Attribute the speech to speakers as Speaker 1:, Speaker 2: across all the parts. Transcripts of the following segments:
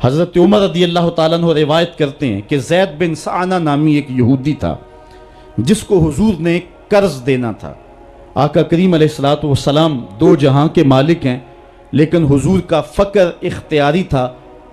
Speaker 1: حضرت عمر رضی اللہ تعالیٰ عنہ روایت کرتے ہیں کہ زید بن سعنہ نامی ایک یہودی تھا جس کو حضور نے قرض دینا تھا۔ آقا کریم علیہ الصلوۃ والسلام دو جہاں کے مالک ہیں، لیکن حضور کا فقر اختیاری تھا۔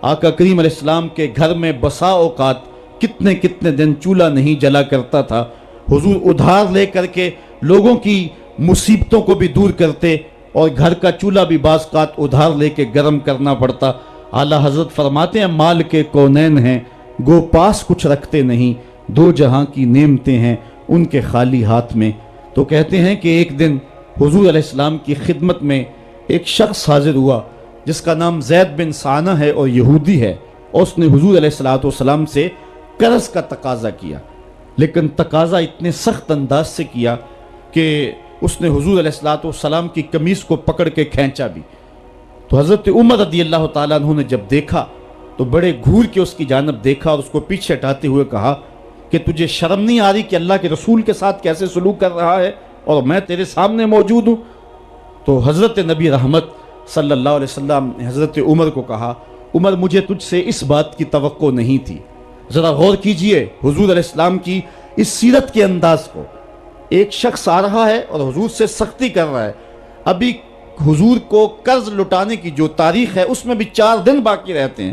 Speaker 1: آقا کریم علیہ السلام کے گھر میں بسا اوقات کتنے دن چولہا نہیں جلا کرتا تھا۔ حضور ادھار لے کر کے لوگوں کی مصیبتوں کو بھی دور کرتے، اور گھر کا چولہا بھی بعض اوقات ادھار لے کے گرم کرنا پڑتا۔ اعلیٰ حضرت فرماتے ہیں مال کے کونین ہیں گو پاس کچھ رکھتے نہیں، دو جہاں کی نعمتیں ہیں ان کے خالی ہاتھ میں۔ تو کہتے ہیں کہ ایک دن حضور علیہ السلام کی خدمت میں ایک شخص حاضر ہوا جس کا نام زید بن سعنہ ہے اور یہودی ہے، اور اس نے حضور علیہ السلام سے قرض کا تقاضا کیا، لیکن تقاضا اتنے سخت انداز سے کیا کہ اس نے حضور علیہ السلام کی قمیص کو پکڑ کے کھینچا بھی۔ تو حضرت عمر رضی اللہ تعالیٰ عنہ نے جب دیکھا تو بڑے گھور کے اس کی جانب دیکھا اور اس کو پیچھے ہٹاتے ہوئے کہا کہ تجھے شرم نہیں آ رہی کہ اللہ کے رسول کے ساتھ کیسے سلوک کر رہا ہے اور میں تیرے سامنے موجود ہوں؟ تو حضرت نبی رحمت صلی اللہ علیہ وسلم نے حضرت عمر کو کہا عمر مجھے تجھ سے اس بات کی توقع نہیں تھی۔ ذرا غور کیجئے حضور علیہ السلام کی اس سیرت کے انداز کو۔ ایک شخص آ رہا ہے اور حضور سے سختی کر رہا ہے، ابھی حضور کو قرض لٹانے کی جو تاریخ ہے اس میں بھی 4 دن باقی رہتے ہیں،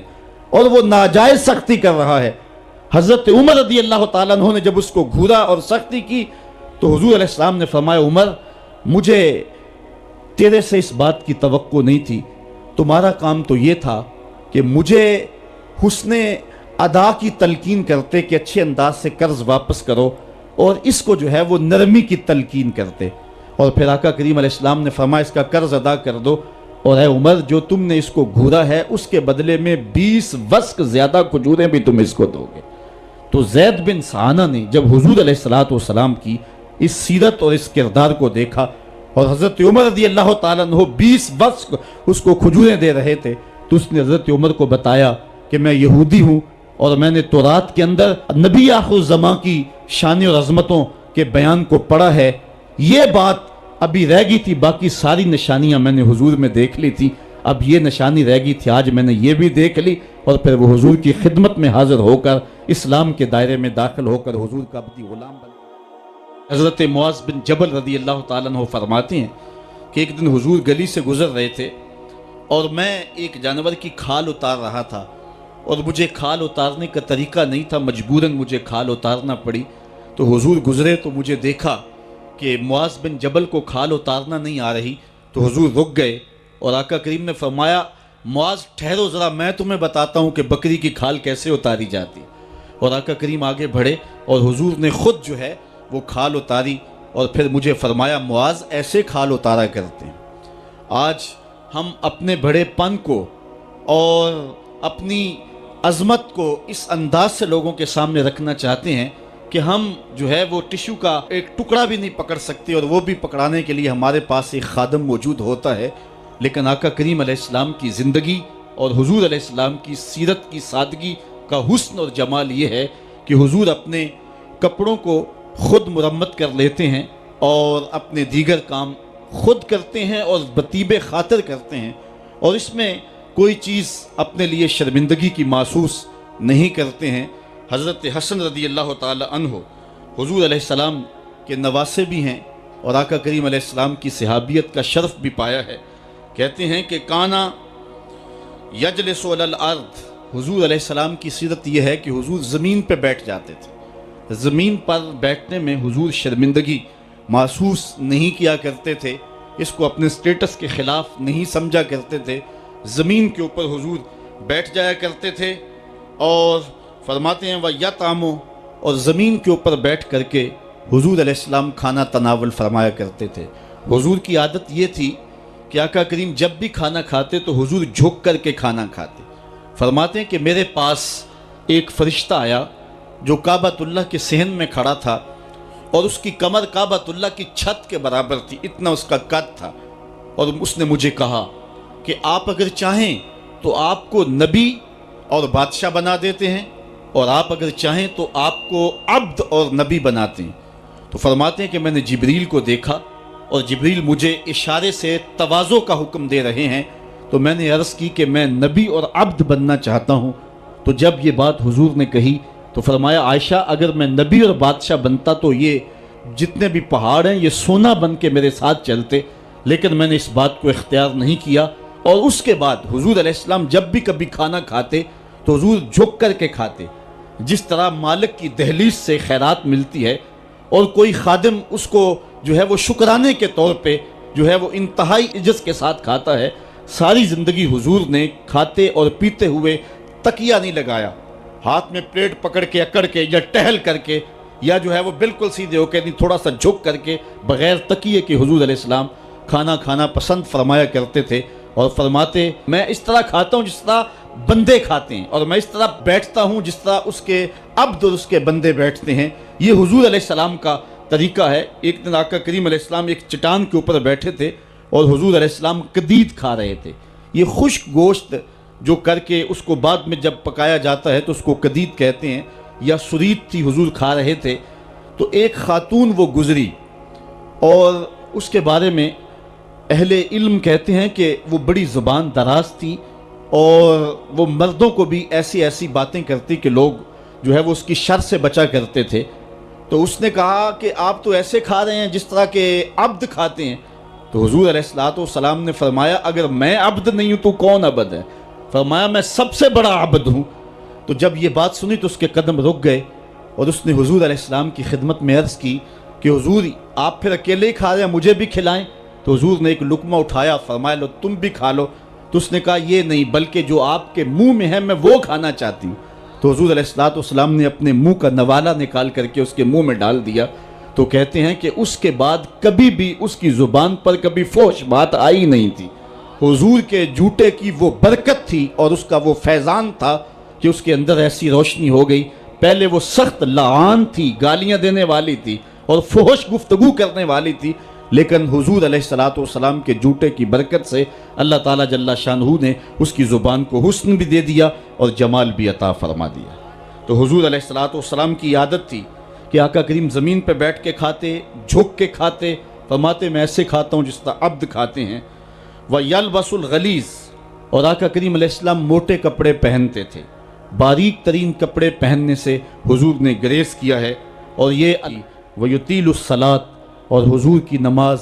Speaker 1: اور وہ ناجائز سختی کر رہا ہے۔ حضرت عمر رضی اللہ تعالیٰ عنہ نے جب اس کو گھورا اور سختی کی تو حضور علیہ السلام نے فرمایا عمر مجھے تیرے سے اس بات کی توقع نہیں تھی، تمہارا کام تو یہ تھا کہ مجھے حسن ادا کی تلقین کرتے کہ اچھے انداز سے قرض واپس کرو، اور اس کو جو ہے وہ نرمی کی تلقین کرتے، اور پھر آقا کریم علیہ السلام نے فرمایا اس کا قرض ادا کر دو، اور اے عمر جو تم نے اس کو گھورا ہے اس کے بدلے میں 20 وسق زیادہ کھجوریں بھی تم اس کو دو گے۔ تو زید بن سعنہ نے جب حضور علیہ السلام کی اس سیرت اور اس کردار کو دیکھا، اور حضرت عمر رضی اللہ تعالیٰ عنہ 20 وسق اس کو کھجوریں دے رہے تھے، تو اس نے حضرت عمر کو بتایا کہ میں یہودی ہوں اور میں نے تورات کے اندر نبی آخر الزمان کی شان اور عظمتوں کے بیان کو پڑھا ہے، یہ بات ابھی رہ گئی تھی، باقی ساری نشانیاں میں نے حضور میں دیکھ لی تھی، اب یہ نشانی رہ گئی تھی، آج میں نے یہ بھی دیکھ لی۔ اور پھر وہ حضور کی خدمت میں حاضر ہو کر اسلام کے دائرے میں داخل ہو کر حضور کا عبدی غلام بن۔ حضرت معاذ بن جبل رضی اللہ تعالیٰ عنہ فرماتے ہیں کہ ایک دن حضور گلی سے گزر رہے تھے اور میں ایک جانور کی کھال اتار رہا تھا، اور مجھے کھال اتارنے کا طریقہ نہیں تھا، مجبوراً مجھے کھال اتارنا پڑی۔ تو حضور گزرے تو مجھے دیکھا کہ معاذ بن جبل کو کھال اتارنا نہیں آ رہی، تو حضور رک گئے اور آقا کریم نے فرمایا معاذ ٹھہرو ذرا میں تمہیں بتاتا ہوں کہ بکری کی کھال کیسے اتاری جاتی، اور آقا کریم آگے بڑھے اور حضور نے خود جو ہے وہ کھال اتاری، اور پھر مجھے فرمایا معاذ ایسے کھال اتارا کرتے ہیں۔ آج ہم اپنے بڑے پن کو اور اپنی عظمت کو اس انداز سے لوگوں کے سامنے رکھنا چاہتے ہیں کہ ہم جو ہے وہ ٹشو کا ایک ٹکڑا بھی نہیں پکڑ سکتے، اور وہ بھی پکڑانے کے لیے ہمارے پاس ایک خادم موجود ہوتا ہے۔ لیکن آقا کریم علیہ السلام کی زندگی اور حضور علیہ السلام کی سیرت کی سادگی کا حسن اور جمال یہ ہے کہ حضور اپنے کپڑوں کو خود مرمت کر لیتے ہیں اور اپنے دیگر کام خود کرتے ہیں اور بطیب خاطر کرتے ہیں، اور اس میں کوئی چیز اپنے لیے شرمندگی کی محسوس نہیں کرتے ہیں۔ حضرت حسن رضی اللہ تعالی عنہ حضور علیہ السلام کے نواسے بھی ہیں اور آقا کریم علیہ السلام کی صحابیت کا شرف بھی پایا ہے۔ کہتے ہیں کہ کانا یجلس علی الارض، حضور علیہ السلام کی سیرت یہ ہے کہ حضور زمین پہ بیٹھ جاتے تھے، زمین پر بیٹھنے میں حضور شرمندگی محسوس نہیں کیا کرتے تھے، اس کو اپنے سٹیٹس کے خلاف نہیں سمجھا کرتے تھے، زمین کے اوپر حضور بیٹھ جایا کرتے تھے، اور فرماتے ہیں وَيَطْعَمُ، اور زمین کے اوپر بیٹھ کر کے حضور علیہ السلام کھانا تناول فرمایا کرتے تھے۔ حضور کی عادت یہ تھی کہ آقا کریم جب بھی کھانا کھاتے تو حضور جھک کر کے کھانا کھاتے۔ فرماتے ہیں کہ میرے پاس ایک فرشتہ آیا جو کعبۃ اللہ کے صحن میں کھڑا تھا، اور اس کی کمر کعبۃ اللہ کی چھت کے برابر تھی، اتنا اس کا قد تھا، اور اس نے مجھے کہا کہ آپ اگر چاہیں تو آپ کو نبی اور بادشاہ بنا دیتے ہیں، اور آپ اگر چاہیں تو آپ کو عبد اور نبی بناتے ہیں۔ تو فرماتے ہیں کہ میں نے جبریل کو دیکھا، اور جبریل مجھے اشارے سے تواضع کا حکم دے رہے ہیں، تو میں نے عرض کی کہ میں نبی اور عبد بننا چاہتا ہوں۔ تو جب یہ بات حضور نے کہی تو فرمایا عائشہ اگر میں نبی اور بادشاہ بنتا تو یہ جتنے بھی پہاڑ ہیں یہ سونا بن کے میرے ساتھ چلتے، لیکن میں نے اس بات کو اختیار نہیں کیا۔ اور اس کے بعد حضور علیہ السلام جب بھی کبھی کھانا کھاتے تو حضور جھک کر کے کھاتے، جس طرح مالک کی دہلیز سے خیرات ملتی ہے اور کوئی خادم اس کو جو ہے وہ شکرانے کے طور پہ جو ہے وہ انتہائی عجز کے ساتھ کھاتا ہے، ساری زندگی حضور نے کھاتے اور پیتے ہوئے تکیہ نہیں لگایا، ہاتھ میں پلیٹ پکڑ کے اکڑ کے یا ٹہل کر کے یا جو ہے وہ بالکل سیدھے ہو کے نہیں، تھوڑا سا جھک کر کے بغیر تکیے کے حضور علیہ السلام کھانا کھانا پسند فرمایا کرتے تھے، اور فرماتے میں اس طرح کھاتا ہوں جس طرح بندے کھاتے ہیں، اور میں اس طرح بیٹھتا ہوں جس طرح اس کے عبد اور اس کے بندے بیٹھتے ہیں۔ یہ حضور علیہ السلام کا طریقہ ہے۔ ایک دن آقا کریم علیہ السلام ایک چٹان کے اوپر بیٹھے تھے اور حضور علیہ السلام قدید کھا رہے تھے۔ یہ خشک گوشت جو کر کے اس کو بعد میں جب پکایا جاتا ہے تو اس کو قدید کہتے ہیں، یا سرید تھی، حضور کھا رہے تھے۔ تو ایک خاتون وہ گزری اور اس کے بارے میں اہل علم کہتے ہیں کہ وہ بڑی زبان دراز تھی اور وہ مردوں کو بھی ایسی ایسی باتیں کرتی کہ لوگ جو ہے وہ اس کی شر سے بچا کرتے تھے۔ تو اس نے کہا کہ آپ تو ایسے کھا رہے ہیں جس طرح کے عبد کھاتے ہیں۔ تو حضور علیہ السلام نے فرمایا اگر میں عبد نہیں ہوں تو کون عبد ہے؟ فرمایا میں سب سے بڑا عبد ہوں۔ تو جب یہ بات سنی تو اس کے قدم رک گئے اور اس نے حضور علیہ السلام کی خدمت میں عرض کی کہ حضور آپ پھر اکیلے ہی کھا رہے ہیں، مجھے بھی کھلائیں۔ تو حضور نے ایک لقمہ اٹھایا، فرمایا لو تم بھی کھا لو۔ تو اس نے کہا یہ نہیں، بلکہ جو آپ کے منہ میں ہے میں وہ کھانا چاہتی ہوں۔ تو حضور علیہ السلام نے اپنے منہ کا نوالا نکال کر کے اس کے منہ میں ڈال دیا۔ تو کہتے ہیں کہ اس کے بعد کبھی بھی اس کی زبان پر کبھی فحش بات آئی نہیں تھی۔ حضور کے جوٹے کی وہ برکت تھی اور اس کا وہ فیضان تھا کہ اس کے اندر ایسی روشنی ہو گئی۔ پہلے وہ سخت لعان تھی، گالیاں دینے والی تھی اور فحش گفتگو کرنے والی تھی، لیکن حضور علیہ السلام کے جوٹے کی برکت سے اللہ تعالیٰ جل شانہ نے اس کی زبان کو حسن بھی دے دیا اور جمال بھی عطا فرما دیا۔ تو حضور علیہ السلام کی عادت تھی کہ آقا کریم زمین پہ بیٹھ کے کھاتے، جھک کے کھاتے، فرماتے میں ایسے کھاتا ہوں جس طرح عبد کھاتے ہیں۔ وَيَلْبَسُ الْغَلِيظ، اور آقا کریم علیہ السلام موٹے کپڑے پہنتے تھے، باریک ترین کپڑے پہننے سے حضور نے گریز کیا ہے۔ اور یہ وَيُطِيلُ الصَّلَاةَ، اور حضور کی نماز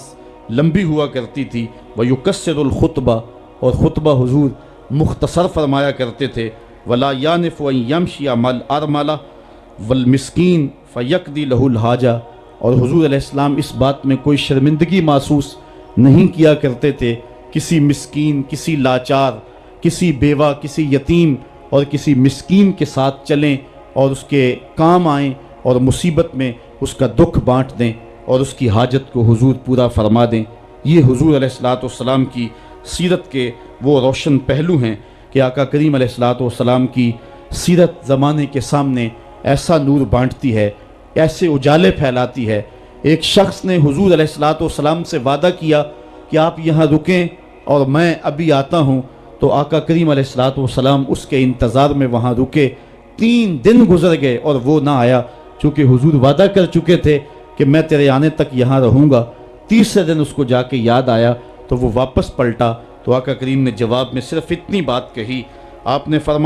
Speaker 1: لمبی ہوا کرتی تھی۔ وَيُقَصِّرُ الْخُطْبَةَ، اور خطبہ حضور مختصر فرمایا کرتے تھے۔ وَلَا يَانِفُ أَن يَمْشِيَ مَعَ الْأَرْمَلَةِ وَالْمِسْكِينِ فَيَقْضِي لَهُ الْحَاجَةَ، اور حضور علیہ السلام اس بات میں کوئی شرمندگی محسوس نہیں کیا کرتے تھے کسی مسکین، کسی لاچار، کسی بیوہ، کسی یتیم اور کسی مسکین کے ساتھ چلیں اور اس کے کام آئیں اور مصیبت میں اس کا دکھ بانٹ دیں اور اس کی حاجت کو حضور پورا فرما دیں۔ یہ حضور علیہ السلام کی سیرت کے وہ روشن پہلو ہیں کہ آقا کریم علیہ السلام کی سیرت زمانے کے سامنے ایسا نور بانٹتی ہے، ایسے اجالے پھیلاتی ہے۔ ایک شخص نے حضور علیہ السلام سے وعدہ کیا کہ آپ یہاں رکیں اور میں ابھی آتا ہوں، تو آقا کریم علیہ السلام اس کے انتظار میں وہاں رکے۔ 3 دن گزر گئے اور وہ نہ آیا، چونکہ حضور وعدہ کر چکے تھے کہ میں تیرے آنے تک یہاں رہوں گا۔ تیسرے دن اس کو جا کے یاد آیا تو وہ واپس پلٹا، تو آقا کریم نے جواب میں صرف اتنی بات کہی، آپ نے فرمایا